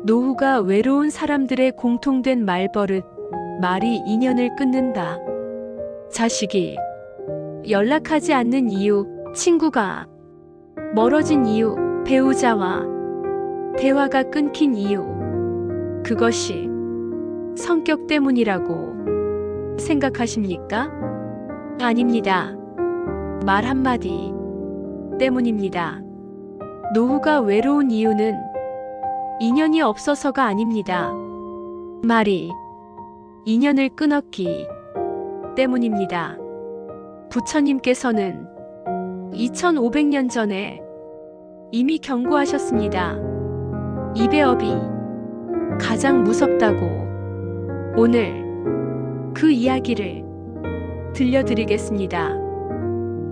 노후가 외로운 사람들의 공통된 말버릇, 말이 인연을 끊는다. 자식이 연락하지 않는 이유, 친구가 멀어진 이유, 배우자와 대화가 끊긴 이유, 그것이 성격 때문이라고 생각하십니까? 아닙니다. 말 한마디 때문입니다. 노후가 외로운 이유는 인연이 없어서가 아닙니다. 말이 인연을 끊었기 때문입니다. 부처님께서는 2500년 전에 이미 경고하셨습니다. 이배업이 가장 무섭다고. 오늘 그 이야기를 들려드리겠습니다.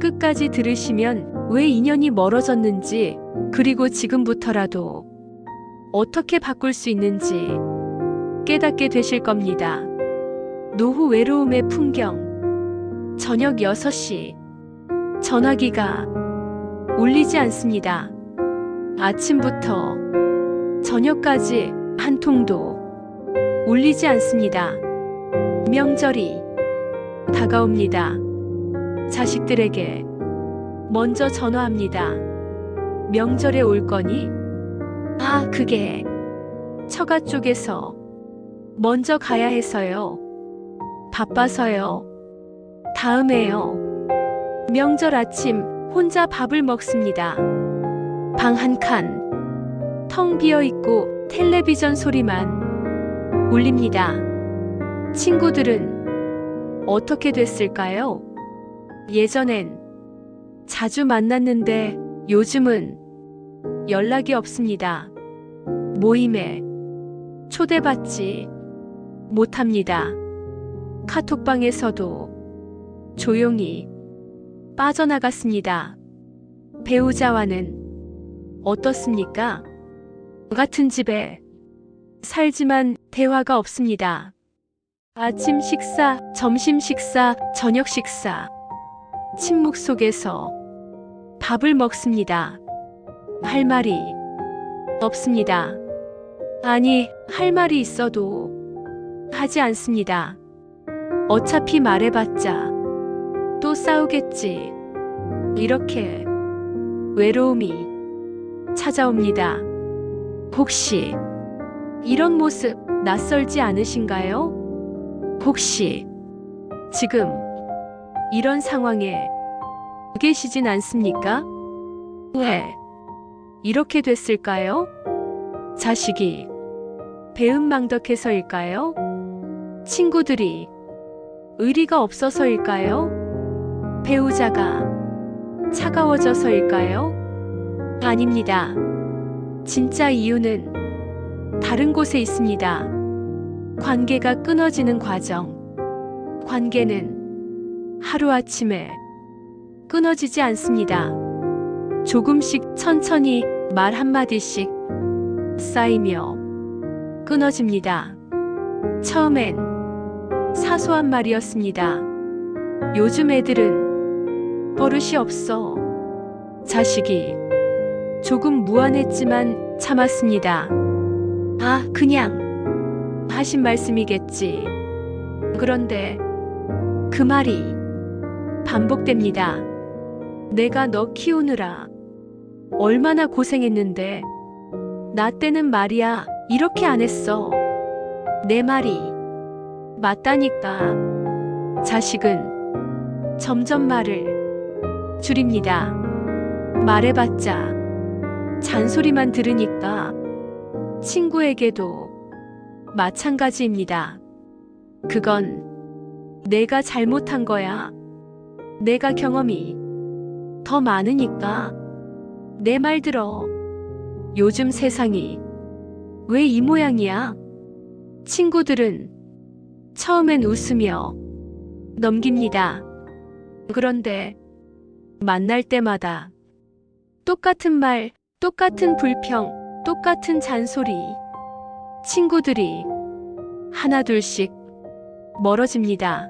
끝까지 들으시면 왜 인연이 멀어졌는지, 그리고 지금부터라도 어떻게 바꿀 수 있는지 깨닫게 되실 겁니다. 노후 외로움의 풍경. 저녁 6시. 전화기가 울리지 않습니다. 아침부터 저녁까지 한 통도 울리지 않습니다. 명절이 다가옵니다. 자식들에게 먼저 전화합니다. 명절에 올 거니? 아, 그게 처가 쪽에서 먼저 가야 해서요. 바빠서요. 다음에요. 명절 아침 혼자 밥을 먹습니다. 방 한 칸 텅 비어 있고 텔레비전 소리만 울립니다. 친구들은 어떻게 됐을까요? 예전엔 자주 만났는데 요즘은 연락이 없습니다. 모임에 초대받지 못합니다. 카톡방에서도 조용히 빠져나갔습니다. 배우자와는 어떻습니까? 같은 집에 살지만 대화가 없습니다. 아침 식사, 점심 식사, 저녁 식사. 침묵 속에서 밥을 먹습니다. 할 말이 없습니다. 아니, 할 말이 있어도 하지 않습니다. 어차피 말해봤자 또 싸우겠지. 이렇게 외로움이 찾아옵니다. 혹시 이런 모습 낯설지 않으신가요? 혹시 지금 이런 상황에 계시진 않습니까? 왜 이렇게 됐을까요? 자식이 배은망덕해서일까요? 친구들이 의리가 없어서일까요? 배우자가 차가워져서일까요? 아닙니다. 진짜 이유는 다른 곳에 있습니다. 관계가 끊어지는 과정. 관계는 하루아침에 끊어지지 않습니다. 조금씩 천천히 말 한마디씩 쌓이며 끊어집니다. 처음엔 사소한 말이었습니다. 요즘 애들은 버릇이 없어. 자식이 조금 무안했지만 참았습니다. 아, 그냥 하신 말씀이겠지. 그런데 그 말이 반복됩니다. 내가 너 키우느라 얼마나 고생했는데 나 때는 말이야 이렇게 안 했어. 내 말이 맞다니까. 자식은 점점 말을 줄입니다. 말해봤자 잔소리만 들으니까. 친구에게도 마찬가지입니다. 그건 내가 잘못한 거야. 내가 경험이 더 많으니까. 내 말 들어. 요즘 세상이 왜 이 모양이야? 친구들은 처음엔 웃으며 넘깁니다. 그런데 만날 때마다 똑같은 말, 똑같은 불평, 똑같은 잔소리. 친구들이 하나둘씩 멀어집니다.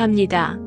합니다.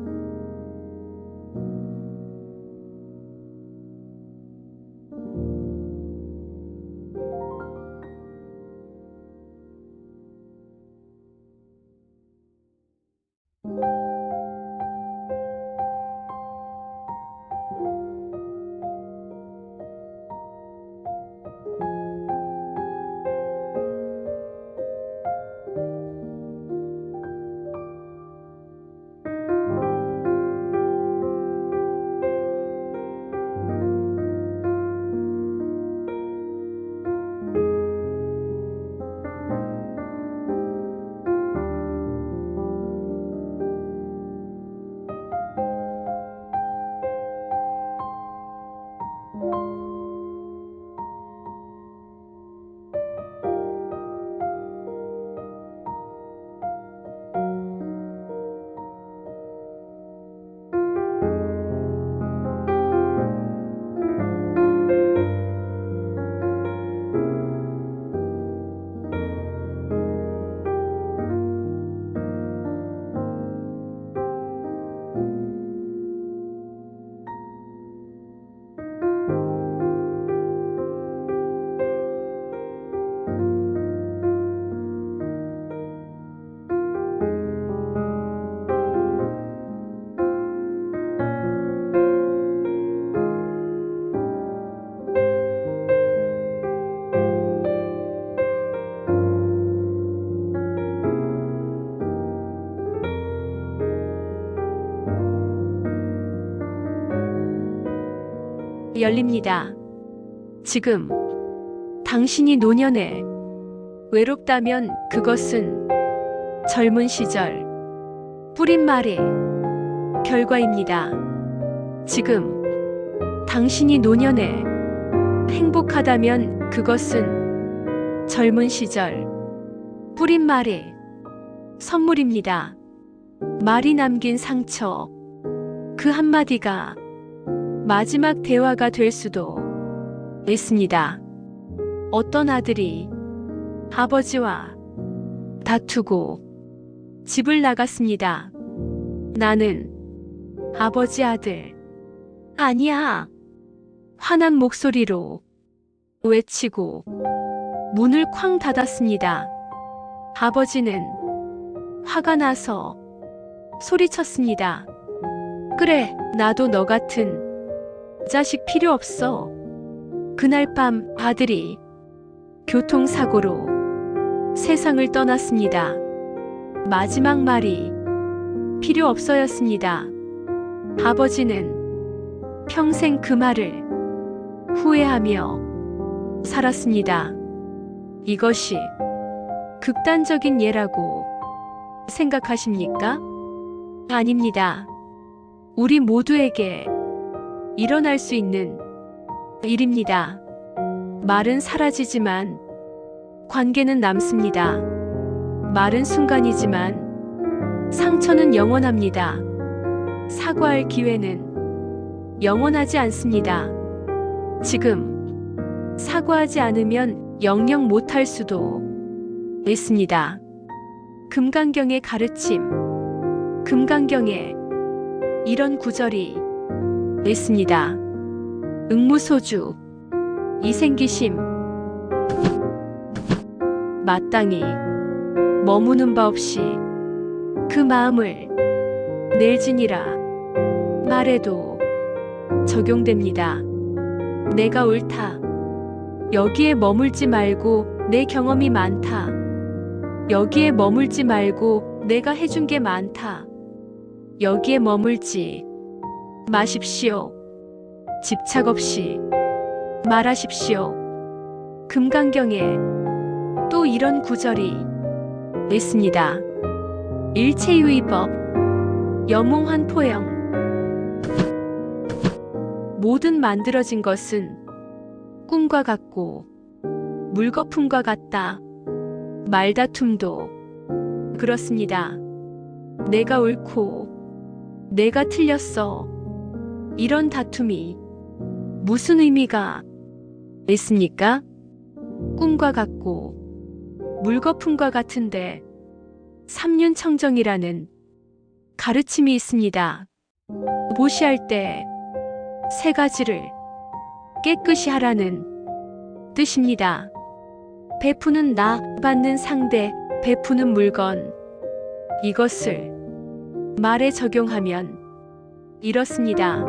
열립니다. 지금 당신이 노년에 외롭다면 그것은 젊은 시절 뿌린 말의 결과입니다. 지금 당신이 노년에 행복하다면 그것은 젊은 시절 뿌린 말의 선물입니다. 말이 남긴 상처, 그 한마디가 마지막 대화가 될 수도 있습니다. 어떤 아들이 아버지와 다투고 집을 나갔습니다. 나는 아버지 아들 아니야. 화난 목소리로 외치고 문을 쾅 닫았습니다. 아버지는 화가 나서 소리쳤습니다. 그래, 나도 너 같은 자식 필요 없어. 그날 밤 아들이 교통사고로 세상을 떠났습니다. 마지막 말이 필요 없어였습니다. 아버지는 평생 그 말을 후회하며 살았습니다. 이것이 극단적인 예라고 생각하십니까? 아닙니다. 우리 모두에게 일어날 수 있는 일입니다. 말은 사라지지만 관계는 남습니다. 말은 순간이지만 상처는 영원합니다. 사과할 기회는 영원하지 않습니다. 지금 사과하지 않으면 영영 못할 수도 있습니다. 금강경의 가르침, 금강경에 이런 구절이 있습니다. 응무소주, 이생기심, 마땅히 머무는 바 없이 그 마음을 낼지니라 말에도 적용됩니다. 내가 옳다. 여기에 머물지 말고 내 경험이 많다. 여기에 머물지 말고 내가 해준 게 많다. 여기에 머물지 마십시오. 집착 없이 말하십시오. 금강경에 또 이런 구절이 있습니다. 일체유의법, 여몽한 포영. 모든 만들어진 것은 꿈과 같고 물거품과 같다. 말다툼도 그렇습니다. 내가 옳고 내가 틀렸어. 이런 다툼이 무슨 의미가 있습니까? 꿈과 같고 물거품과 같은데 삼륜청정이라는 가르침이 있습니다. 보시할 때 세 가지를 깨끗이 하라는 뜻입니다. 베푸는 나, 받는 상대, 베푸는 물건. 이것을 말에 적용하면 이렇습니다.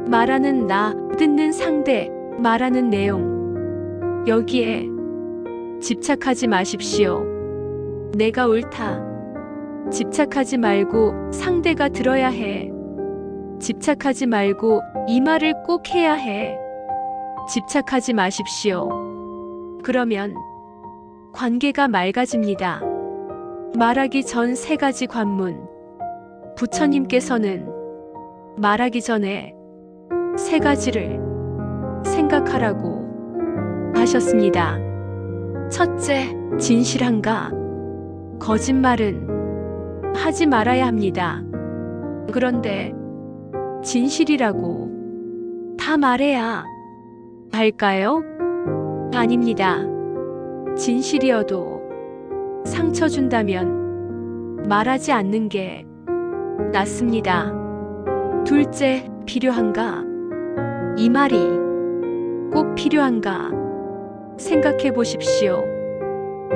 말하는 나, 듣는 상대, 말하는 내용. 여기에 집착하지 마십시오. 내가 옳다. 집착하지 말고 상대가 들어야 해. 집착하지 말고 이 말을 꼭 해야 해. 집착하지 마십시오. 그러면 관계가 맑아집니다. 말하기 전 세 가지 관문. 부처님께서는 말하기 전에 세 가지를 생각하라고 하셨습니다. 첫째, 진실한가? 거짓말은 하지 말아야 합니다. 그런데 진실이라고 다 말해야 할까요? 아닙니다. 진실이어도 상처 준다면 말하지 않는 게 낫습니다. 둘째, 필요한가? 이 말이 꼭 필요한가? 생각해 보십시오.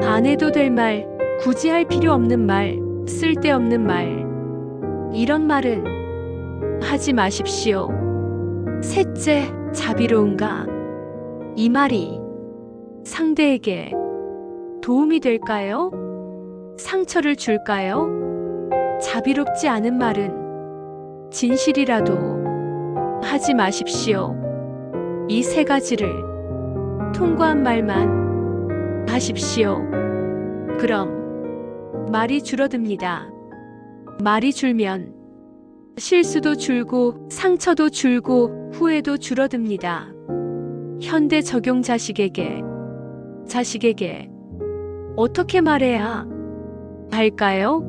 안 해도 될 말, 굳이 할 필요 없는 말, 쓸데없는 말. 이런 말은 하지 마십시오. 셋째, 자비로운가? 이 말이 상대에게 도움이 될까요? 상처를 줄까요? 자비롭지 않은 말은 진실이라도 하지 마십시오. 이 세 가지를 통과한 말만 하십시오. 그럼 말이 줄어듭니다. 말이 줄면 실수도 줄고 상처도 줄고 후회도 줄어듭니다. 현대 적용 자식에게 어떻게 말해야 할까요?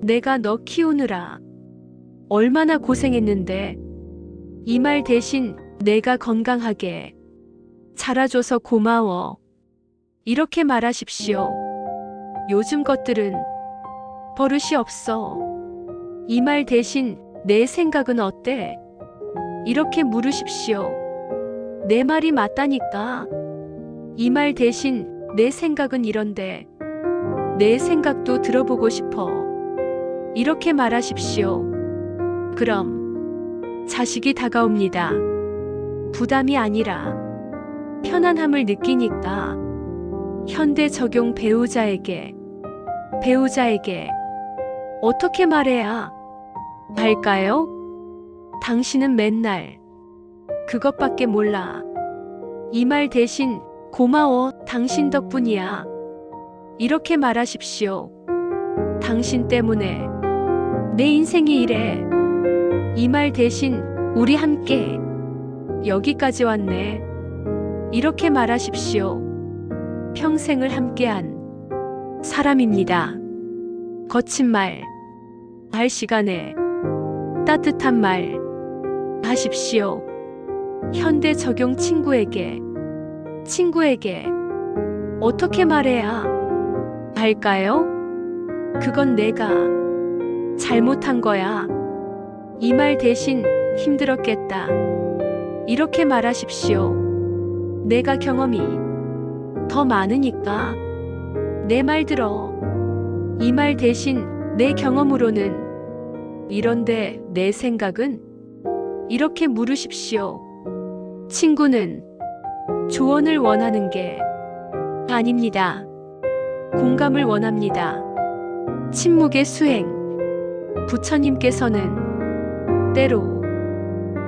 내가 너 키우느라 얼마나 고생했는데 이 말 대신 내가 건강하게 자라줘서 고마워. 이렇게 말하십시오. 요즘 것들은 버릇이 없어. 이 말 대신 내 생각은 어때? 이렇게 물으십시오. 내 말이 맞다니까. 이 말 대신 내 생각은 이런데 내 생각도 들어보고 싶어. 이렇게 말하십시오. 그럼 자식이 다가옵니다. 부담이 아니라 편안함을 느끼니까. 현대 적용 배우자에게 어떻게 말해야 할까요? 당신은 맨날 그것밖에 몰라. 이 말 대신 고마워. 당신 덕분이야. 이렇게 말하십시오. 당신 때문에 내 인생이 이래. 이 말 대신 우리 함께 여기까지 왔네. 이렇게 말하십시오. 평생을 함께한 사람입니다. 거친 말 할 시간에 따뜻한 말 하십시오. 현대 적용 친구에게 어떻게 말해야 할까요? 그건 내가 잘못한 거야. 이 말 대신 힘들었겠다. 이렇게 말하십시오. 내가 경험이 더 많으니까 내 말 들어. 이 말 대신 내 경험으로는 이런데 내 생각은? 이렇게 물으십시오. 친구는 조언을 원하는 게 아닙니다. 공감을 원합니다. 침묵의 수행. 부처님께서는 때로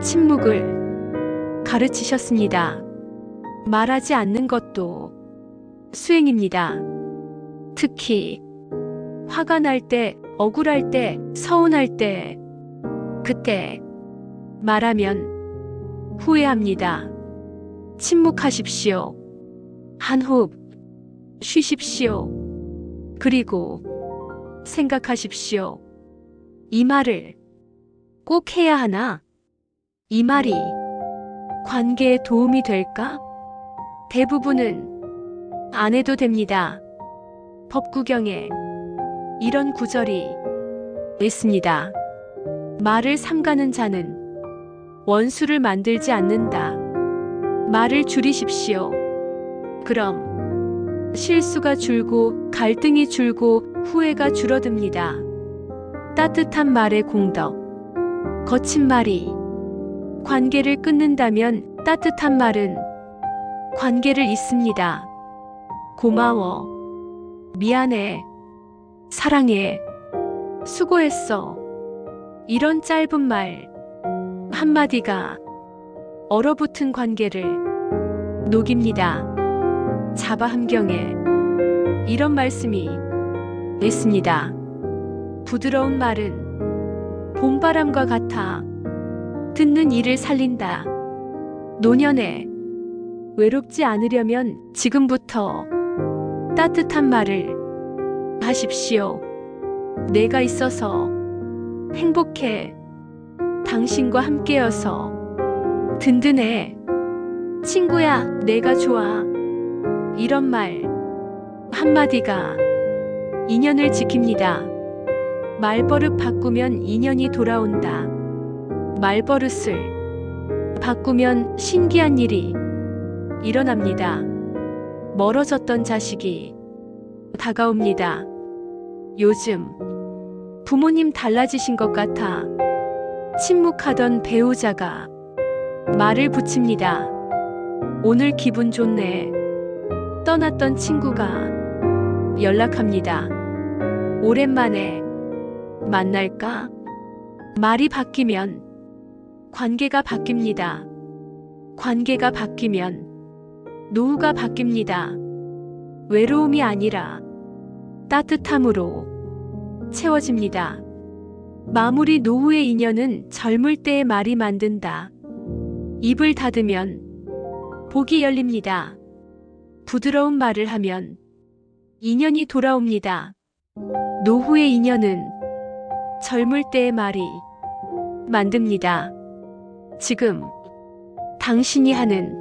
침묵을 가르치셨습니다. 말하지 않는 것도 수행입니다. 특히 화가 날 때, 억울할 때, 서운할 때, 그때 말하면 후회합니다. 침묵하십시오. 한 호흡 쉬십시오. 그리고 생각하십시오. 이 말을 꼭 해야 하나? 이 말이 관계에 도움이 될까? 대부분은 안 해도 됩니다. 법구경에 이런 구절이 있습니다. 말을 삼가는 자는 원수를 만들지 않는다. 말을 줄이십시오. 그럼 실수가 줄고 갈등이 줄고 후회가 줄어듭니다. 따뜻한 말의 공덕. 거친 말이 관계를 끊는다면 따뜻한 말은 관계를 잇습니다. 고마워. 미안해. 사랑해. 수고했어. 이런 짧은 말 한마디가 얼어붙은 관계를 녹입니다. 자바 함경에 이런 말씀이 있습니다. 부드러운 말은 봄바람과 같아 듣는 이를 살린다. 노년에 외롭지 않으려면 지금부터 따뜻한 말을 하십시오. 내가 있어서 행복해. 당신과 함께여서 든든해. 친구야, 내가 좋아. 이런 말 한마디가 인연을 지킵니다. 말버릇 바꾸면 인연이 돌아온다. 말버릇을 바꾸면 신기한 일이 일어납니다. 멀어졌던 자식이 다가옵니다. 요즘 부모님 달라지신 것 같아 침묵하던 배우자가 말을 붙입니다. 오늘 기분 좋네. 떠났던 친구가 연락합니다. 오랜만에 만날까? 말이 바뀌면 관계가 바뀝니다. 관계가 바뀌면 노후가 바뀝니다. 외로움이 아니라 따뜻함으로 채워집니다. 마무리. 노후의 인연은 젊을 때의 말이 만든다. 입을 닫으면 복이 열립니다. 부드러운 말을 하면 인연이 돌아옵니다. 노후의 인연은 젊을 때의 말이 만듭니다. 지금 당신이 하는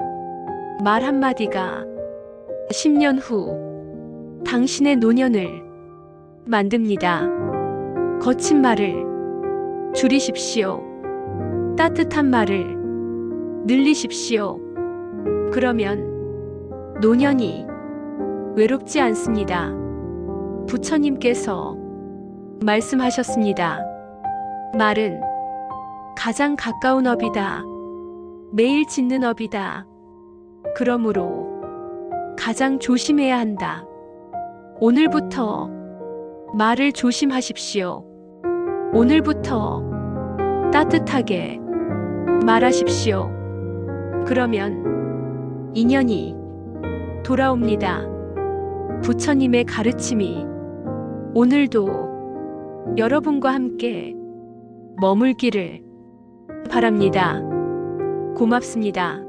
말 한마디가 10년 후 당신의 노년을 만듭니다. 거친 말을 줄이십시오. 따뜻한 말을 늘리십시오. 그러면 노년이 외롭지 않습니다. 부처님께서 말씀하셨습니다. 말은 가장 가까운 업이다. 매일 짓는 업이다. 그러므로 가장 조심해야 한다. 오늘부터 말을 조심하십시오. 오늘부터 따뜻하게 말하십시오. 그러면 인연이 돌아옵니다. 부처님의 가르침이 오늘도 여러분과 함께 머물기를 바랍니다. 고맙습니다.